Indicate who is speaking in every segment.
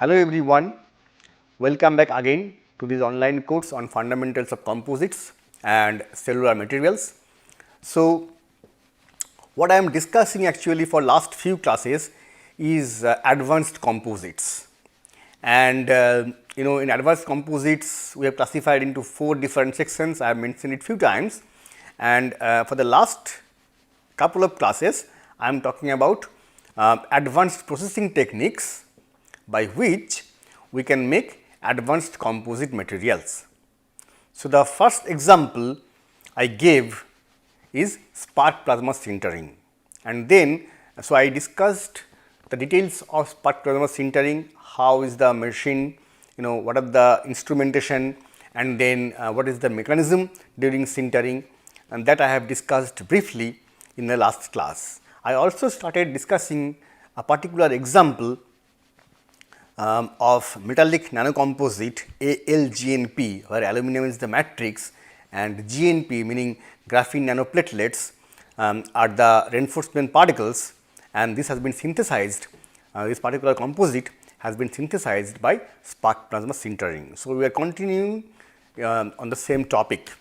Speaker 1: Hello everyone, welcome back again to this online course on fundamentals of composites and cellular materials. So, what I am discussing actually for last few classes is advanced composites, and in advanced composites we have classified into 4 different sections. I have mentioned it few times, and for the last couple of classes I am talking about advanced processing techniques by which we can make advanced composite materials. So, the first example I gave is spark plasma sintering, and then so I discussed the details of spark plasma sintering, how is the machine, what are the instrumentation, and then what is the mechanism during sintering, and that I have discussed briefly in the last class. I also started discussing a particular example of metallic nanocomposite ALGNP, where aluminum is the matrix and GNP meaning graphene nanoplatelets are the reinforcement particles, and this has been synthesized, this particular composite has been synthesized by spark plasma sintering. So, we are continuing on the same topic.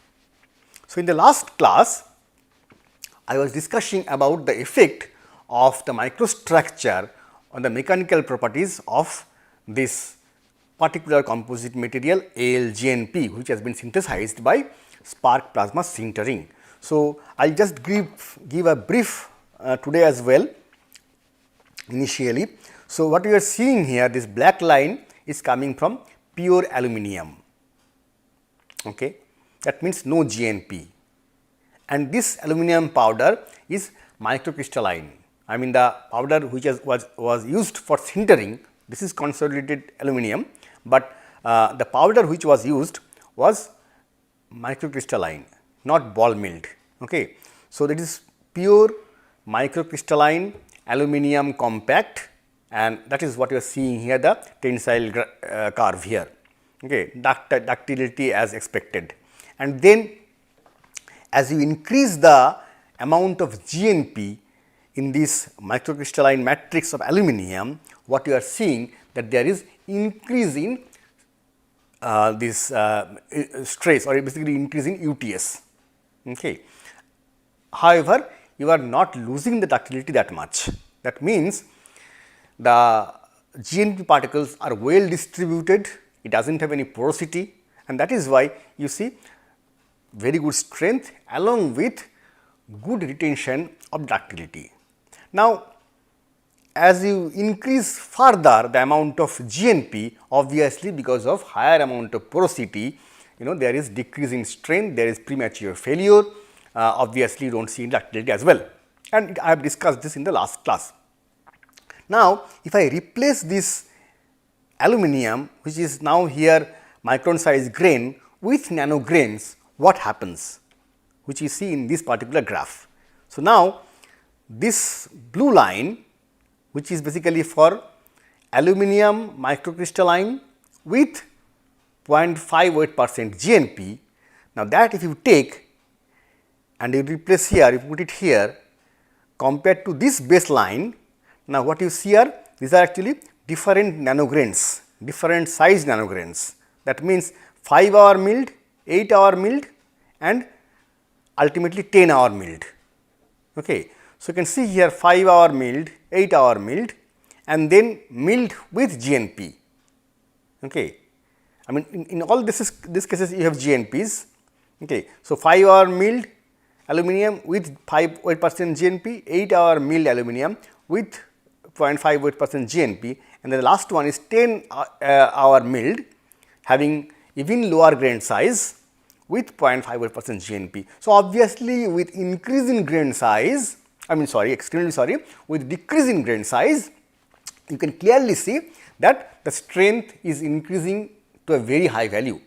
Speaker 1: So, in the last class I was discussing about the effect of the microstructure on the mechanical properties of this particular composite material ALGNP, which has been synthesized by spark plasma sintering. So, I will just give a brief today as well initially. So, what we are seeing here, this black line is coming from pure aluminum, okay. That means no GNP, and this aluminum powder is microcrystalline. I mean the powder which was used for sintering, this is consolidated aluminum, but the powder which was used was microcrystalline, not ball milled. Okay. So, that is pure microcrystalline aluminum compact, and that is what you are seeing here, the tensile curve here, okay, ductility as expected. And then as you increase the amount of GNP in this microcrystalline matrix of aluminum, what you are seeing that there is increase in this stress, or basically increase in UTS. Okay. However, you are not losing the ductility that much. That means the GNP particles are well distributed, it does not have any porosity, and that is why you see very good strength along with good retention of ductility. Now, as you increase further the amount of GNP, obviously because of higher amount of porosity, there is decrease in strength, there is premature failure, obviously you do not see ductility as well, and I have discussed this in the last class. Now, if I replace this aluminum, which is now here micron size grain, with nanograins, what happens, which you see in this particular graph. So, now this blue line, which is basically for aluminum microcrystalline with 0.58% GNP. Now, that if you take and you replace here, you put it here compared to this baseline. Now, what you see are these are actually different nanograins, different size nanograins. That means 5 hour milled, 8 hour milled, and ultimately 10 hour milled. Okay. So, you can see here 5 hour milled, 8 hour milled, and then milled with GNP. Okay. I mean in all this cases you have GNPs. Okay. So, 5 hour milled aluminum with 5% GNP, 8 hour milled aluminum with 0.58% GNP, and then the last one is 10 hour milled having even lower grain size with 0.58% GNP. So, obviously with increase in grain size, with decrease in grain size, you can clearly see that the strength is increasing to a very high value,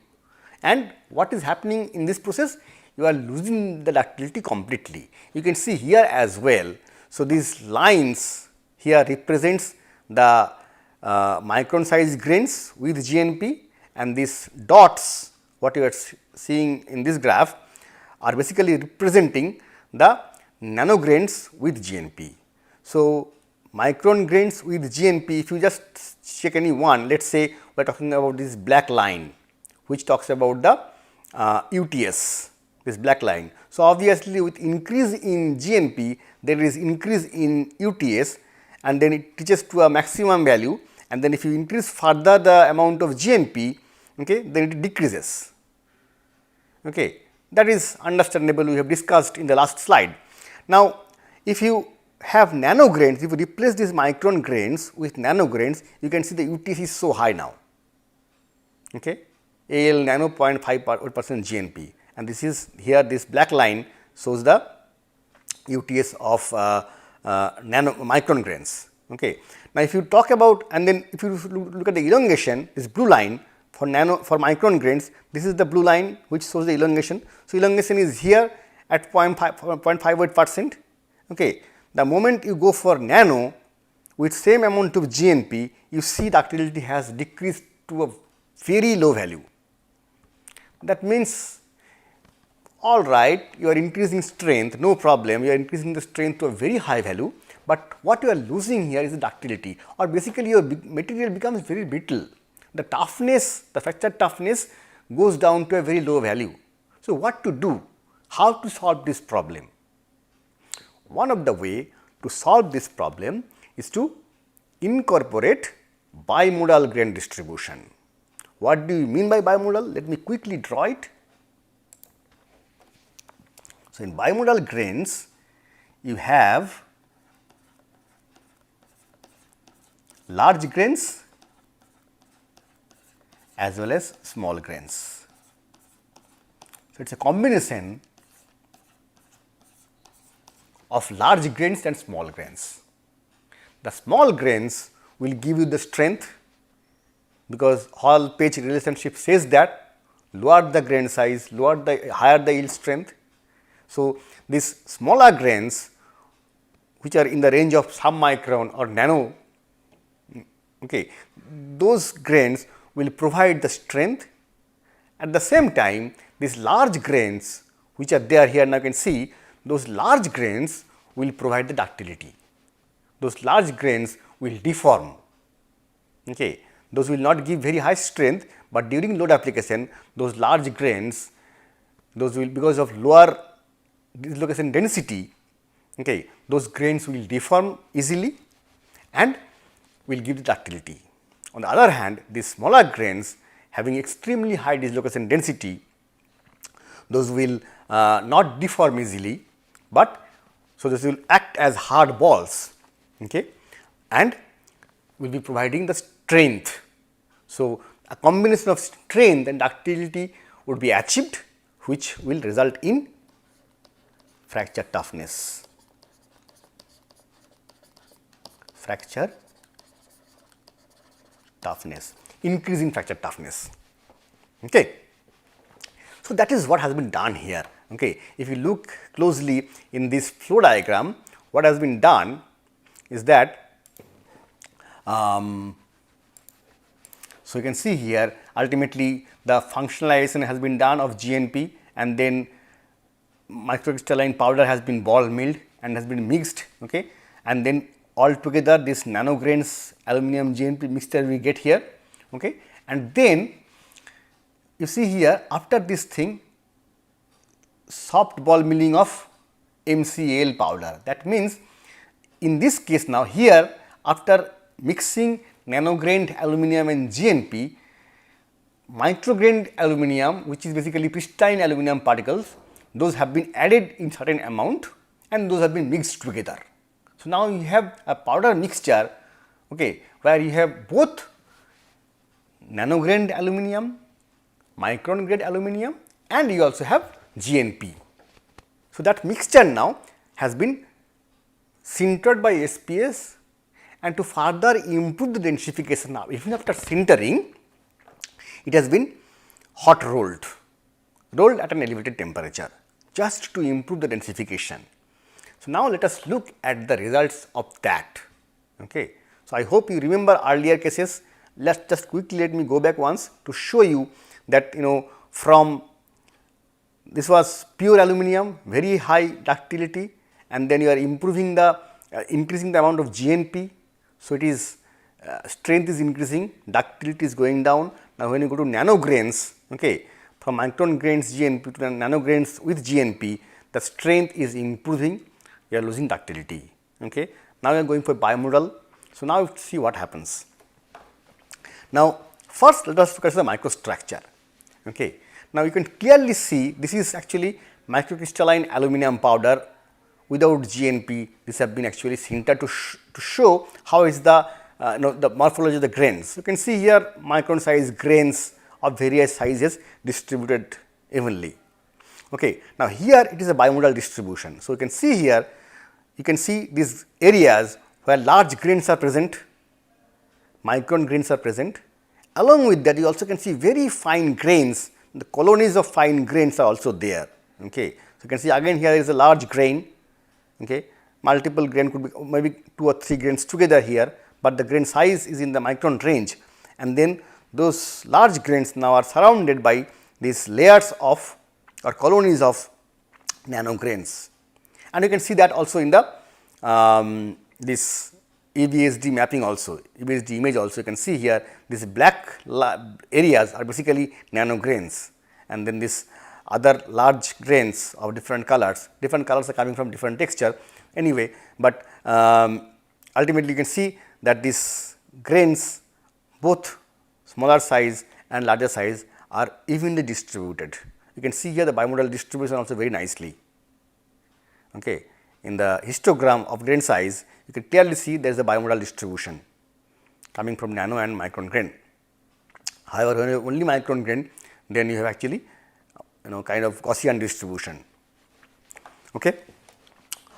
Speaker 1: and what is happening in this process? You are losing the ductility completely. You can see here as well. So, these lines here represents the micron size grains with GNP, and these dots what you are seeing in this graph are basically representing the nanograins with GNP. So, micron grains with GNP, if you just check any one, let us say we are talking about this black line which talks about the UTS, this black line. So, obviously, with increase in GNP there is increase in UTS and then it reaches to a maximum value, and then if you increase further the amount of GNP, okay, then it decreases. Okay. That is understandable, we have discussed in the last slide. Now, if you have nanograins, if you replace these micron grains with nanograins, you can see the UTS is so high now, okay, AL nano 0.5% GNP, and this is here this black line shows the UTS of micron grains. Okay. Now, if you talk about, and then if you look at the elongation, this blue line for micron grains, this is the blue line which shows the elongation. So, elongation is here at 0.58%. Okay. The moment you go for nano with same amount of GNP, you see ductility has decreased to a very low value. That means, all right, you are increasing strength, no problem, you are increasing the strength to a very high value, but what you are losing here is the ductility, or basically your material becomes very brittle. The toughness, the fracture toughness goes down to a very low value. So, what to do? How to solve this problem? One of the way to solve this problem is to incorporate bimodal grain distribution. What do you mean by bimodal? Let me quickly draw it. So, in bimodal grains, you have large grains as well as small grains. So, it is a combination of large grains and small grains. The small grains will give you the strength, because Hall Page relationship says that lower the grain size, higher the yield strength. So, these smaller grains which are in the range of sub-micron or nano, okay, those grains will provide the strength. At the same time, these large grains which are there here, now you can see those large grains will provide the ductility. Those large grains will deform, okay. Those will not give very high strength, but during load application those large grains, those will, because of lower dislocation density, okay, those grains will deform easily and will give the ductility. On the other hand, these smaller grains having extremely high dislocation density, those will not deform easily, but so this will act as hard balls, okay, and will be providing the strength. So, a combination of strength and ductility would be achieved, which will result in fracture toughness. Fracture toughness, increasing fracture toughness. Okay. So, that is what has been done here. Okay. If you look closely in this flow diagram, what has been done is that so, you can see here ultimately the functionalization has been done of GNP, and then microcrystalline powder has been ball milled and has been mixed, okay, and then altogether this nanograins aluminum GNP mixture we get here, okay, and then you see here after this thing soft ball milling of MCAL powder. That means, in this case now here after mixing nanograined aluminum and GNP, micrograined aluminum, which is basically pristine aluminum particles, those have been added in certain amount and those have been mixed together. So, now you have a powder mixture, okay, where you have both nanograined aluminum, micron grade aluminum, and you also have GNP. So, that mixture now has been sintered by SPS, and to further improve the densification now, even after sintering, it has been hot rolled at an elevated temperature just to improve the densification. So, now let us look at the results of that. Okay. So, I hope you remember earlier cases. Let us just quickly let me go back once to show you that from this was pure aluminum, very high ductility, and then you are improving the increasing the amount of GNP. So, it is strength is increasing, ductility is going down. Now, when you go to nanograins, okay, from micron grains GNP to nanograins with GNP, the strength is improving, you are losing ductility. Okay. Now, we are going for bimodal. So, now see what happens. Now, first let us focus on the microstructure. Okay. Now, you can clearly see this is actually microcrystalline aluminum powder without GNP. This have been actually sintered to show how is the the morphology of the grains. You can see here micron size grains of various sizes distributed evenly. Okay. Now, here it is a bimodal distribution. So, you can see here, you can see these areas where large grains are present, micron grains are present. Along with that, you also can see very fine grains, the colonies of fine grains are also there. Okay. So, you can see again here is a large grain, okay. Multiple grain could be maybe 2 or 3 grains together here, but the grain size is in the micron range, and then those large grains now are surrounded by these layers of or colonies of nanograins. And you can see that also in the this EBSD mapping also, EBSD image also. You can see here these black areas are basically nanograins, and then this other large grains of different colors are coming from different texture anyway, but ultimately you can see that these grains both smaller size and larger size are evenly distributed. You can see here the bimodal distribution also very nicely. Okay. In the histogram of grain size, you can clearly see there is a bimodal distribution coming from nano and micron grain. However, when you have only micron grain, then you have actually kind of Gaussian distribution. Okay.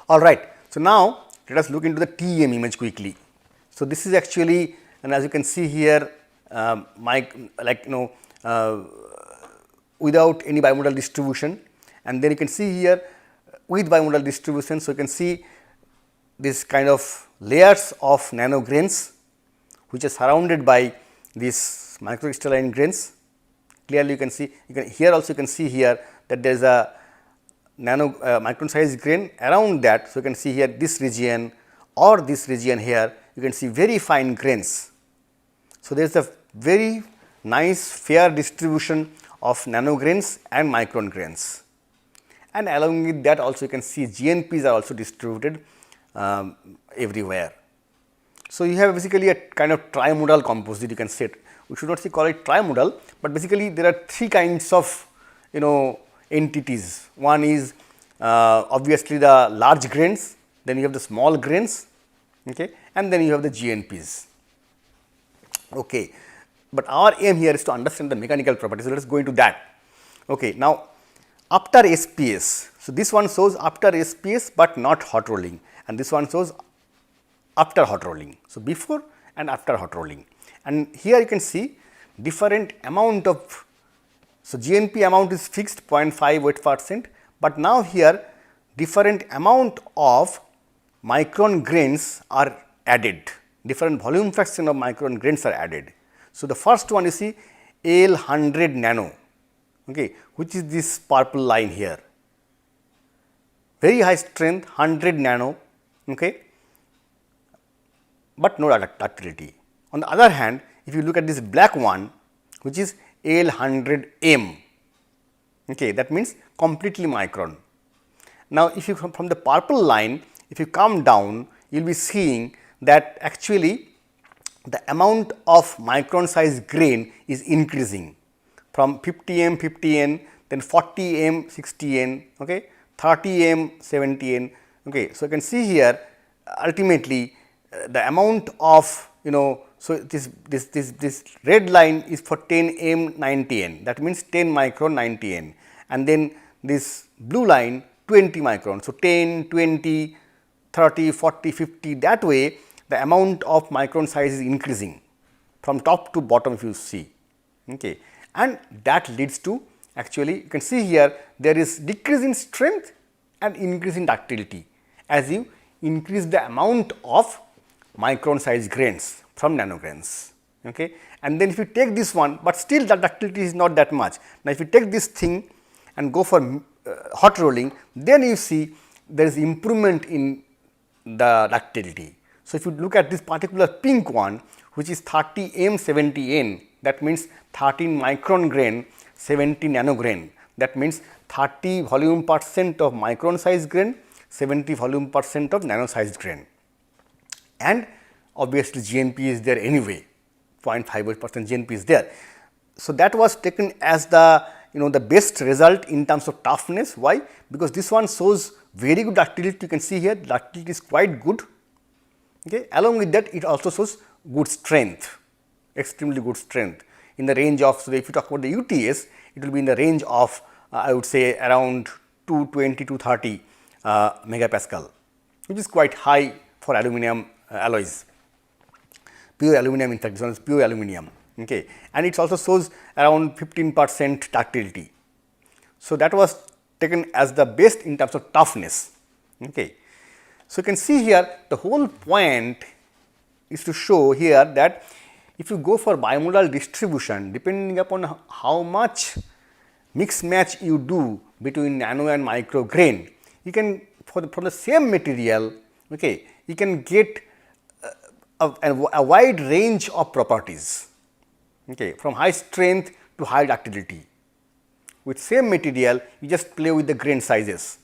Speaker 1: All right. So, now let us look into the TEM image quickly. So, this is actually, and as you can see here, without any bimodal distribution, and then you can see here with bimodal distribution. So, you can see this kind of layers of nanograins which are surrounded by these microcrystalline grains. Clearly, you can see here also you can see here that there is a nano micron size grain around that. So, you can see here this region or this region here, you can see very fine grains. So, there is a very nice fair distribution of nanograins and micron grains, and along with that also you can see GNPs are also distributed everywhere. So, you have basically a kind of trimodal composite, you can say it. We should not say call it trimodal, but basically there are 3 kinds of entities. One is obviously the large grains, then you have the small grains, okay, and then you have the GNPs. Okay. But our aim here is to understand the mechanical properties. So, let us go into that. Okay. Now, after SPS, so this one shows after SPS, but not hot rolling, and this one shows after hot rolling. So, before and after hot rolling, and here you can see different amount of, so GNP amount is fixed 0.5 weight%, but now here different amount of micron grains are added, different volume fraction of micron grains are added. So, the first one you see L100 nano, okay, which is this purple line here, very high strength 100 nano, okay, but no ductility. On the other hand, if you look at this black one, which is L100 M, okay, that means completely micron. Now, if you from the purple line, if you come down, you will be seeing that actually the amount of micron size grain is increasing from 50 m 50 n, then 40 m 60 n, okay, 30 m 70 n. Okay. So, you can see here ultimately the amount of so this red line is for 10 m 90 n, that means 10 micron 90 n, and then this blue line 20 micron. So, 10, 20, 30, 40, 50, that way the amount of micron size is increasing from top to bottom if you see, okay. And that leads to actually you can see here there is decrease in strength and increase in ductility as you increase the amount of micron size grains from nanograins, okay. And then if you take this one, but still the ductility is not that much. Now, if you take this thing and go for hot rolling, then you see there is improvement in the ductility. So, if you look at this particular pink one, which is 30 M70N, that means 13 micron grain, 70 nanograin. That means 30 volume percent of micron size grain, 70 volume percent of nano sized grain. And obviously, GNP is there anyway, 0.5% GNP is there. So, that was taken as the the best result in terms of toughness. Why? Because this one shows very good ductility. You can see here ductility is quite good. Okay. Along with that, it also shows good strength, extremely good strength in the range of. So, if you talk about the UTS, it will be in the range of I would say around 220 to 30 megapascal, which is quite high for aluminum alloys. Pure aluminum, in fact, this one is pure aluminum. Okay. And it also shows around 15% ductility. So, that was taken as the best in terms of toughness. Okay. So, you can see here the whole point is to show here that if you go for bimodal distribution, depending upon how much mix match you do between nano and micro grain, you can from the same material, okay, you can get a wide range of properties, okay, from high strength to high ductility. With same material, you just play with the grain sizes,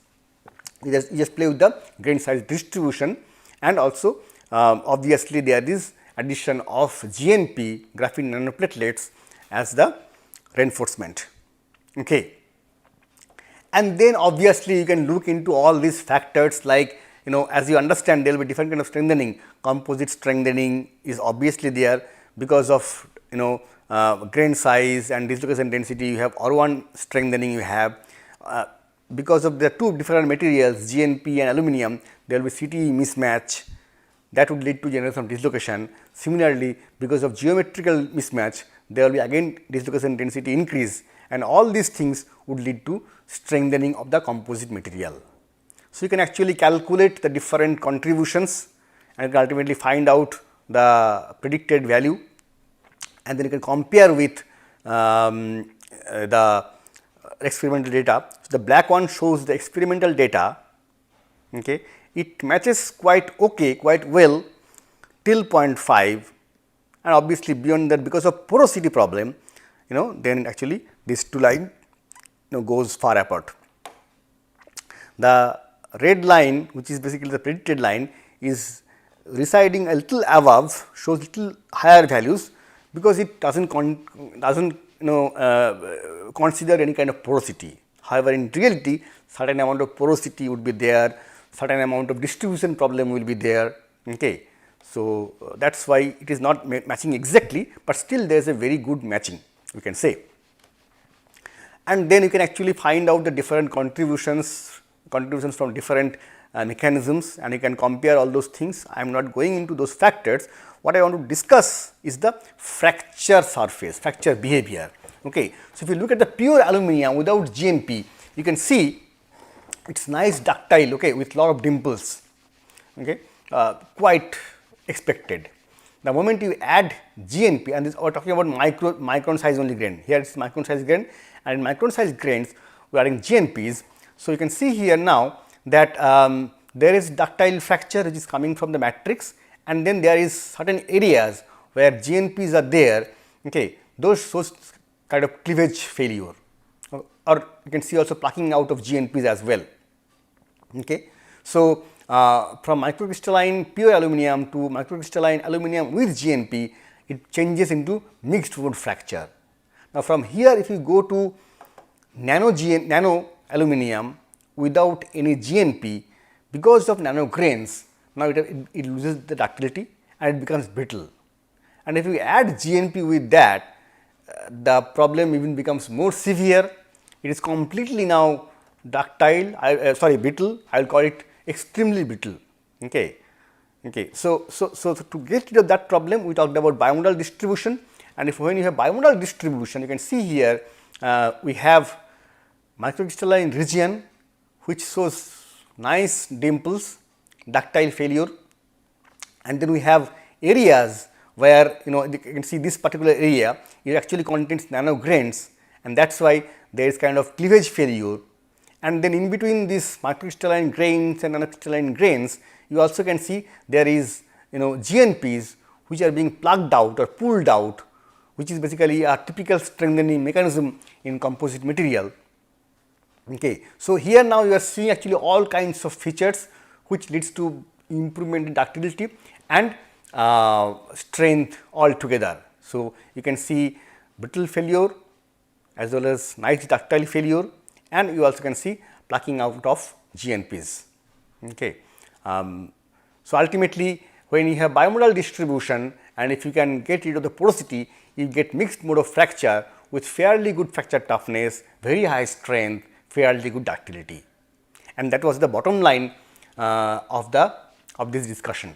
Speaker 1: you just play with the grain size distribution, and also obviously there is addition of GNP, graphene nanoplatelets, as the reinforcement. Okay. And then obviously, you can look into all these factors like as you understand, there will be different kind of strengthening. Composite strengthening is obviously there because of grain size and dislocation density. You have R1 strengthening, you have because of the two different materials GNP and aluminum, there will be CTE mismatch that would lead to generation of dislocation. Similarly, because of geometrical mismatch, there will be again dislocation density increase, and all these things would lead to strengthening of the composite material. So, you can actually calculate the different contributions and you can ultimately find out the predicted value, and then you can compare with the experimental data. So, the black one shows the experimental data. Okay. It matches quite okay, quite well till 0.5, and obviously beyond that, because of porosity problem, then actually these two line goes far apart. The red line, which is basically the predicted line, is residing a little above, shows little higher values, because it doesn't consider any kind of porosity. However, in reality, certain amount of porosity would be there, certain amount of distribution problem will be there. Okay. So, that is why it is not matching exactly, but still there is a very good matching, we can say. And then you can actually find out the different contributions from different mechanisms, and you can compare all those things. I am not going into those factors. What I want to discuss is the fracture surface, fracture behavior. Okay. So, if you look at the pure aluminum without GNP, you can see it is nice ductile, okay, with lot of dimples, okay, quite expected. The moment you add GNP, and this we are talking about micron size only grain, here it is micron size grain, and in micron size grains we are in GNPs. So, you can see here now that there is ductile fracture which is coming from the matrix, and then there is certain areas where GNPs are there, okay, those shows kind of cleavage failure, or you can see also plucking out of GNPs as well. Okay. So, from microcrystalline pure aluminum to microcrystalline aluminum with GNP, it changes into mixed wood fracture. Now, from here if you go to nano aluminum without any GNP, because of nano grains, now it loses the ductility and it becomes brittle. And if you add GNP with that, the problem even becomes more severe. It is completely now ductile, brittle. I will call it extremely brittle. Okay. Okay. So, to get rid of that problem, we talked about bimodal distribution, and when you have bimodal distribution, you can see here we have microcrystalline region which shows nice dimples, ductile failure, and then we have areas where you can see this particular area, it actually contains nano grains, and that is why there is kind of cleavage failure, and then in between these microcrystalline grains and nanocrystalline grains, you also can see there is GNPs which are being plugged out or pulled out, which is basically a typical strengthening mechanism in composite material. Okay. So, here now you are seeing actually all kinds of features which leads to improvement in ductility and strength altogether. So, you can see brittle failure as well as nice ductile failure, and you also can see plucking out of GNPs. Okay. So, ultimately when you have bimodal distribution and if you can get rid of the porosity, you get mixed mode of fracture with fairly good fracture toughness, very high strength, fairly good ductility, and that was the bottom line of this discussion.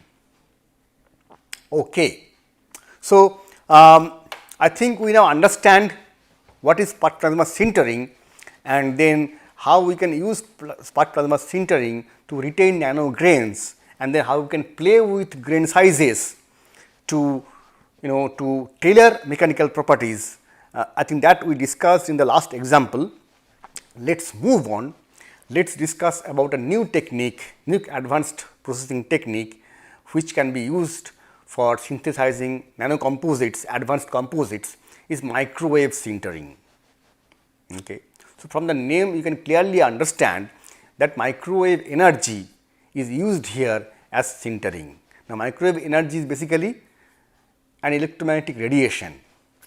Speaker 1: Okay. So, I think we now understand what is spark plasma sintering, and then how we can use spark plasma sintering to retain nano grains, and then how we can play with grain sizes to to tailor mechanical properties. I think that we discussed in the last example. Let us move on. Let us discuss about a new technique, new advanced processing technique which can be used for synthesizing nanocomposites, advanced composites, is microwave sintering. Okay. So, from the name you can clearly understand that microwave energy is used here as sintering. Now, microwave energy is basically an electromagnetic radiation,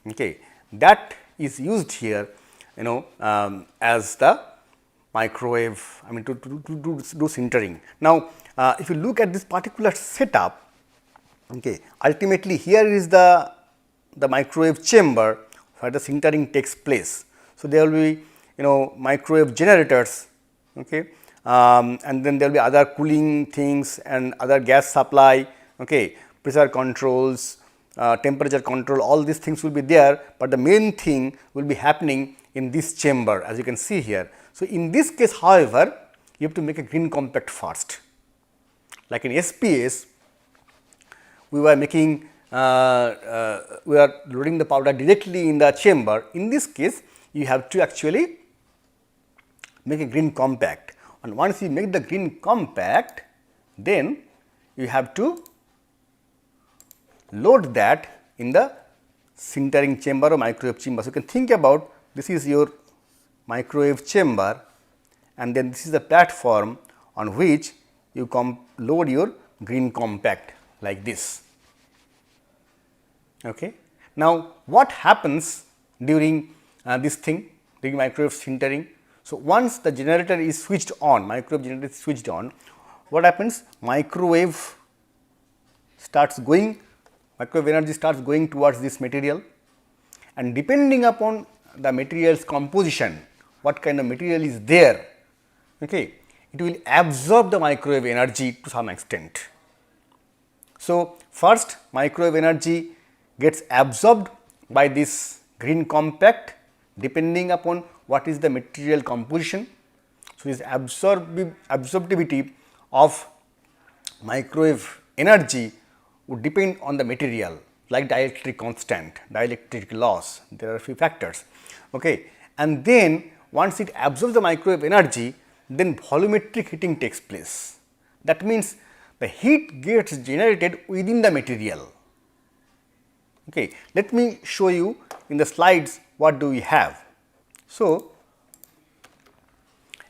Speaker 1: okay, that is used here as the microwave, I mean to do sintering. Now, if you look at this particular setup, okay, ultimately here is the microwave chamber where the sintering takes place. So, there will be microwave generators, okay, and then there will be other cooling things and other gas supply, okay, pressure controls, temperature control, all these things will be there, but the main thing will be happening in this chamber as you can see here. So, in this case however, you have to make a green compact first. Like in SPS, we were making we are loading the powder directly in the chamber. In this case, you have to actually make a green compact, and once you make the green compact, then you have to load that in the sintering chamber or microwave chamber. So, you can think about this is your microwave chamber, and then this is the platform on which you load your green compact like this. Okay. Now, what happens during this thing, during microwave sintering? So, once the generator is switched on, microwave generator is switched on, what happens? Microwave starts going, microwave energy starts going towards this material, and depending upon the material's composition, what kind of material is there, okay, it will absorb the microwave energy to some extent. So, first microwave energy gets absorbed by this green compact depending upon what is the material composition. So, this absorptivity of microwave energy would depend on the material, like dielectric constant, dielectric loss, there are a few factors. Okay. And then once it absorbs the microwave energy, then volumetric heating takes place. That means, the heat gets generated within the material. Okay. Let me show you in the slides what do we have. So,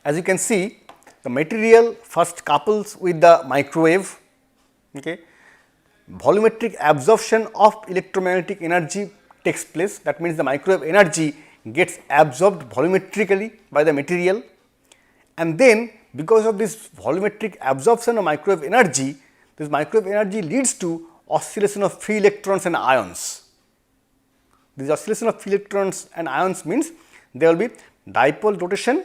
Speaker 1: as you can see, the material first couples with the microwave, okay. Volumetric absorption of electromagnetic energy takes place. That means, the microwave energy gets absorbed volumetrically by the material, and then because of this volumetric absorption of microwave energy, this microwave energy leads to oscillation of free electrons and ions. This oscillation of free electrons and ions means there will be dipole rotation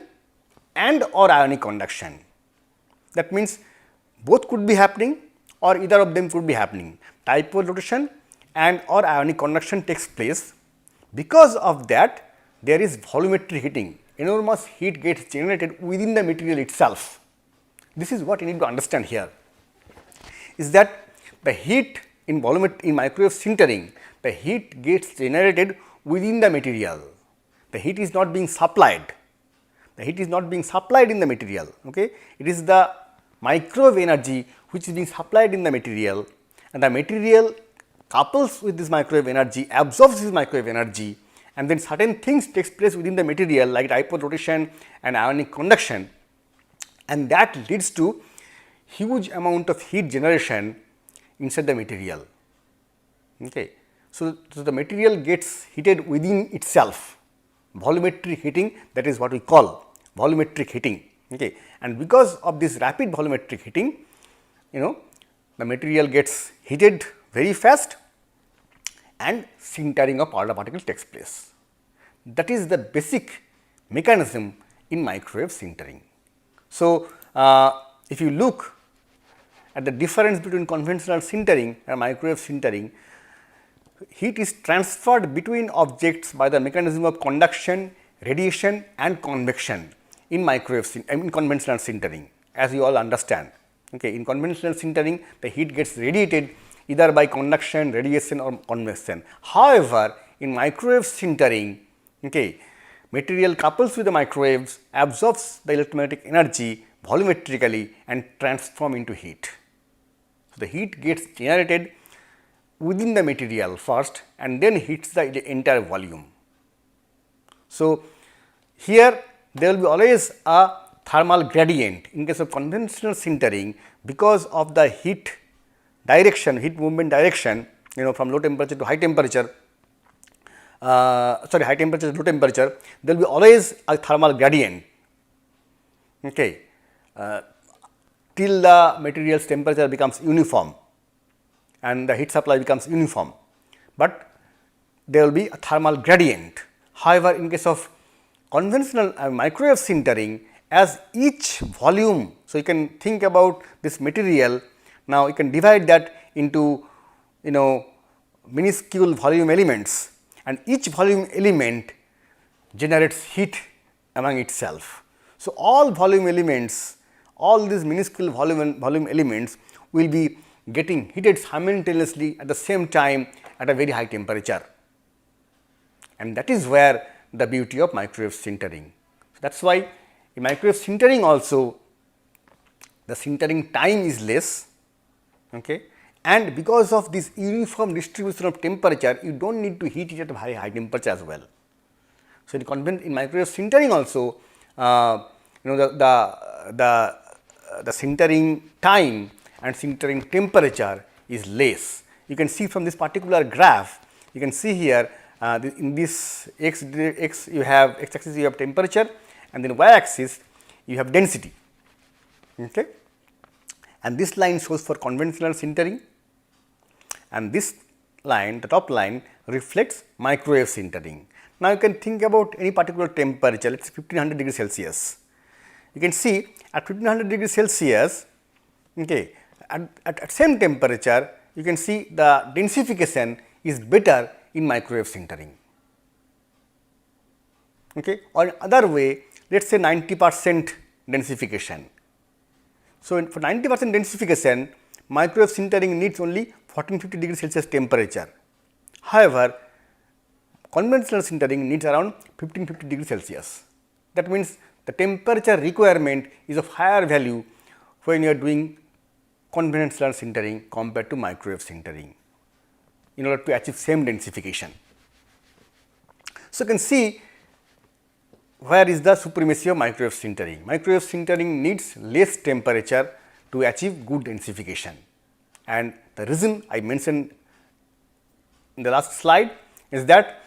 Speaker 1: and or ionic conduction. That means, both could be happening or either of them could be happening. Dipole rotation and or ionic conduction takes place. Because of that, there is volumetric heating, enormous heat gets generated within the material itself. This is what you need to understand here, is that the heat in microwave sintering, the heat gets generated within the material. The heat is not being supplied, The heat is not being supplied in the material. Okay? It is the microwave energy which is being supplied in the material, and the material couples with this microwave energy, absorbs this microwave energy, and then certain things takes place within the material like dipole rotation and ionic conduction, and that leads to huge amount of heat generation inside the material. Okay. So, the material gets heated within itself, volumetric heating, that is what we call volumetric heating. Okay. And because of this rapid volumetric heating, the material gets heated very fast and sintering of powder particle takes place. That is the basic mechanism in microwave sintering. So, if you look at the difference between conventional sintering and microwave sintering, heat is transferred between objects by the mechanism of conduction, radiation and convection in in conventional sintering, as you all understand. Okay. In conventional sintering, the heat gets radiated either by conduction, radiation or convection. However, in microwave sintering, okay, material couples with the microwaves, absorbs the electromagnetic energy volumetrically and transform into heat. So, the heat gets generated within the material first and then hits the entire volume. So, here there will be always a thermal gradient in case of conventional sintering because of the heat direction, heat movement direction, from low temperature to high temperature, high temperature to low temperature, there will be always a thermal gradient, okay, till the material's temperature becomes uniform and the heat supply becomes uniform, but there will be a thermal gradient. However, in case of conventional microwave sintering, as each volume, so you can think about this material, now you can divide that into minuscule volume elements, and each volume element generates heat among itself. So, all volume elements, all these minuscule volume elements will be getting heated simultaneously at the same time at a very high temperature, and that is where the beauty of microwave sintering. So, that is why in microwave sintering also the sintering time is less, okay, and because of this uniform distribution of temperature, you do not need to heat it at a very high temperature as well. So, in microwave sintering also, the sintering time and sintering temperature is less. You can see from this particular graph, you can see here in this x you have x axis you have temperature, and then y axis you have density, okay. And this line shows for conventional sintering, and this line, the top line, reflects microwave sintering. Now, you can think about any particular temperature, let us say 1500 degrees Celsius. You can see at 1500 degrees Celsius, okay, at same temperature, you can see the densification is better in microwave sintering, okay. Or other way, let us say 90% densification. So, for 90% densification, microwave sintering needs only 1450 degrees Celsius temperature. However, conventional sintering needs around 1550 degrees Celsius. That means, the temperature requirement is of higher value when you are doing conventional sintering compared to microwave sintering in order to achieve same densification. So, you can see where is the supremacy of microwave sintering. Microwave sintering needs less temperature to achieve good densification, and the reason I mentioned in the last slide is that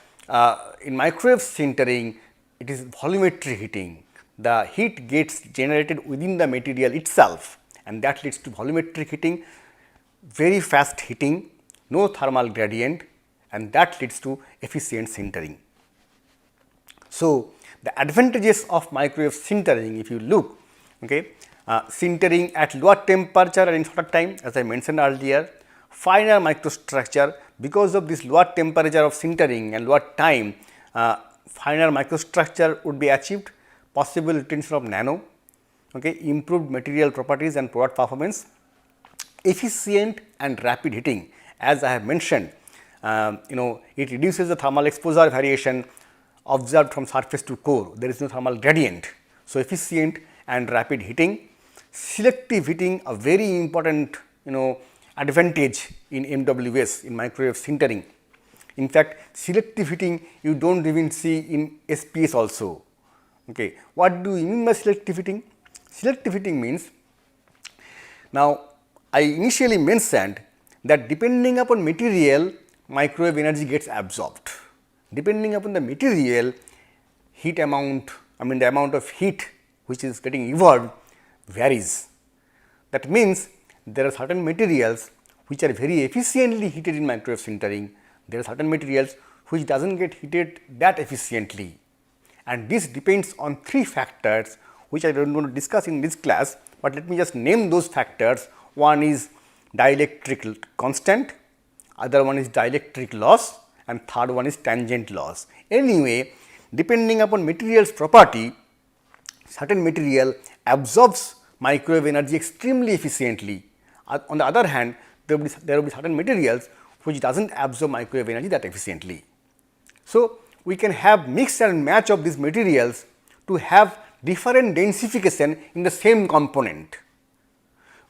Speaker 1: in microwave sintering, it is volumetric heating. The heat gets generated within the material itself, and that leads to volumetric heating, very fast heating, no thermal gradient, and that leads to efficient sintering. So, the advantages of microwave sintering, if you look, okay, sintering at lower temperature and in shorter time, as I mentioned earlier, finer microstructure, because of this lower temperature of sintering and lower time, finer microstructure would be achieved, possible retention of nano, okay, improved material properties and product performance, efficient and rapid heating. As I have mentioned, it reduces the thermal exposure variation observed from surface to core, there is no thermal gradient. So, efficient and rapid heating. Selective heating, a very important advantage in MWS, in microwave sintering. In fact, selective heating you do not even see in SPS also. Okay. What do you mean by selective heating? Selective heating means, now I initially mentioned that depending upon material, microwave energy gets absorbed. Depending upon the material, heat amount, the amount of heat which is getting evolved varies. That means, there are certain materials which are very efficiently heated in microwave sintering. There are certain materials which does not get heated that efficiently, and this depends on 3 factors which I do not want to discuss in this class, but let me just name those factors. One is dielectric constant, other one is dielectric loss, and third one is tangent loss. Anyway, depending upon material's property, certain material absorbs microwave energy extremely efficiently. On the other hand, there will be certain materials which does not absorb microwave energy that efficiently. So, we can have mix and match of these materials to have different densification in the same component.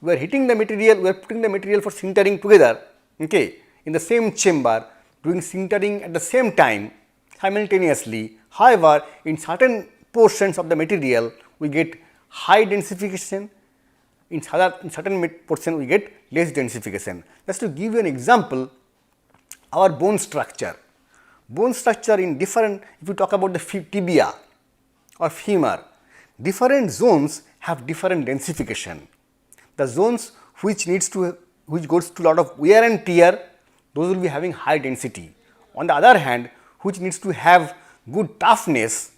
Speaker 1: We are heating the material, we are putting the material for sintering together, okay, in the same chamber, doing sintering at the same time simultaneously. However, in certain portions of the material we get high densification, in certain portion we get less densification. Just to give you an example, our bone structure in different, if you talk about the tibia or femur, different zones have different densification. The zones which goes to lot of wear and tear, those will be having high density. On the other hand, which needs to have good toughness,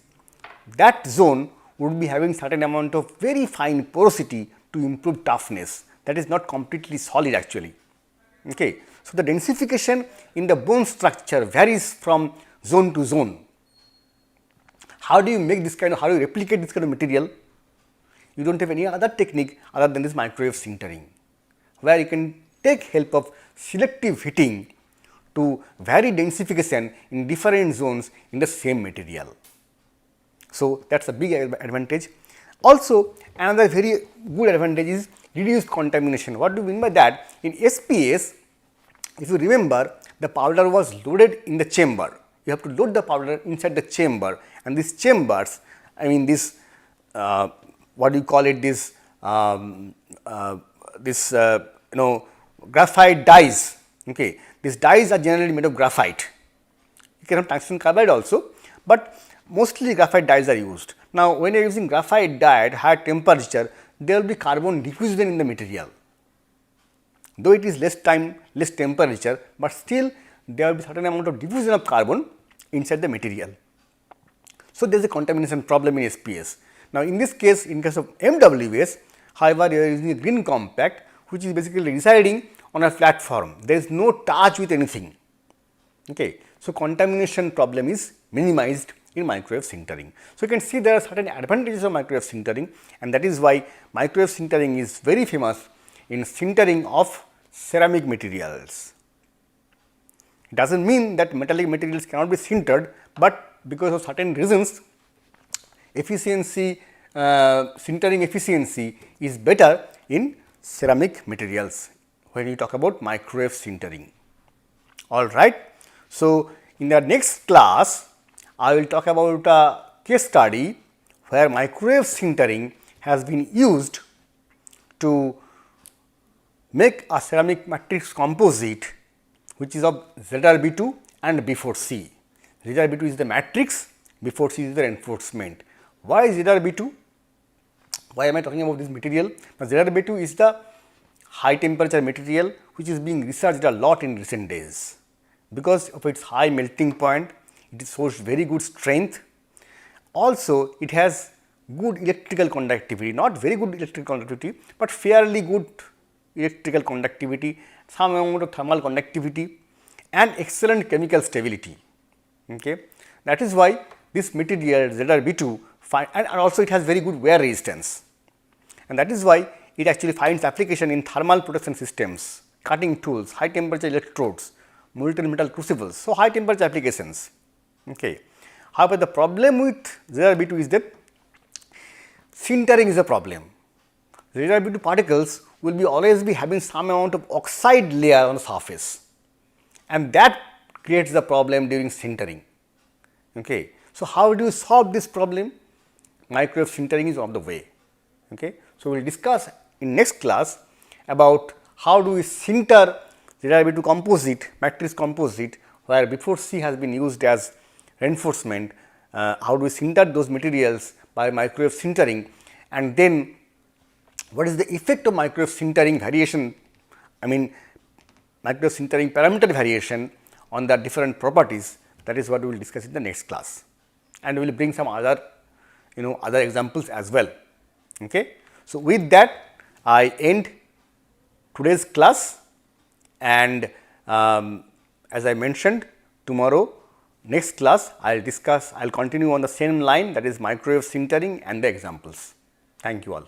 Speaker 1: that zone would be having certain amount of very fine porosity to improve toughness, that is not completely solid actually. Okay. So, the densification in the bone structure varies from zone to zone. How do you make this kind of, how do you replicate this kind of material? You do not have any other technique other than this microwave sintering, where you can take help of selective heating to vary densification in different zones in the same material. So, that is a big advantage. Also, another very good advantage is reduced contamination. What do you mean by that? In SPS, if you remember, the powder was loaded in the chamber. You have to load the powder inside the chamber, and these chambers, this what do you call it, this graphite dies. Okay. These dies are generally made of graphite. You can have tungsten carbide also, but mostly graphite dies are used. Now, when you are using graphite dye at high temperature, there will be carbon diffusion in the material. Though it is less time, less temperature, but still there will be certain amount of diffusion of carbon inside the material. So, there is a contamination problem in SPS. Now, in this case, in case of MWS, however, you are using a green compact, which is basically residing on a platform. There is no touch with anything. Okay. So, contamination problem is minimized in microwave sintering. So, you can see there are certain advantages of microwave sintering, and that is why microwave sintering is very famous in sintering of ceramic materials. It does not mean that metallic materials cannot be sintered, but because of certain reasons, efficiency, sintering efficiency is better in ceramic materials when you talk about microwave sintering. All right. So, in the next class, I will talk about a case study where microwave sintering has been used to make a ceramic matrix composite, which is of ZrB2 and B4C. ZrB2 is the matrix, B4C is the reinforcement. Why ZrB2? Why am I talking about this material? Now, ZrB2 is the high temperature material which is being researched a lot in recent days. Because of its high melting point, it shows very good strength. Also, it has good electrical conductivity, not very good electrical conductivity, but fairly good electrical conductivity, some amount of thermal conductivity and excellent chemical stability. Okay. That is why this material ZrB2 and also it has very good wear resistance, and that is why it actually finds application in thermal protection systems, cutting tools, high temperature electrodes, molten metal crucibles. So, high temperature applications. Okay. However, the problem with ZrB2 is that sintering is a problem. Radioactive particles will be always be having some amount of oxide layer on the surface, and that creates the problem during sintering. Okay. So, how do you solve this problem? Microwave sintering is on the way. Okay. So, we will discuss in next class about how do we sinter radioactive composite, matrix composite, where before C has been used as reinforcement, how do we sinter those materials by microwave sintering, and then what is the effect of microwave sintering variation, I mean microwave sintering parameter variation on the different properties. That is what we will discuss in the next class, and we will bring some other other examples as well. Okay. So, with that I end today's class, and as I mentioned, tomorrow next class I will continue on the same line, that is microwave sintering and the examples. Thank you all.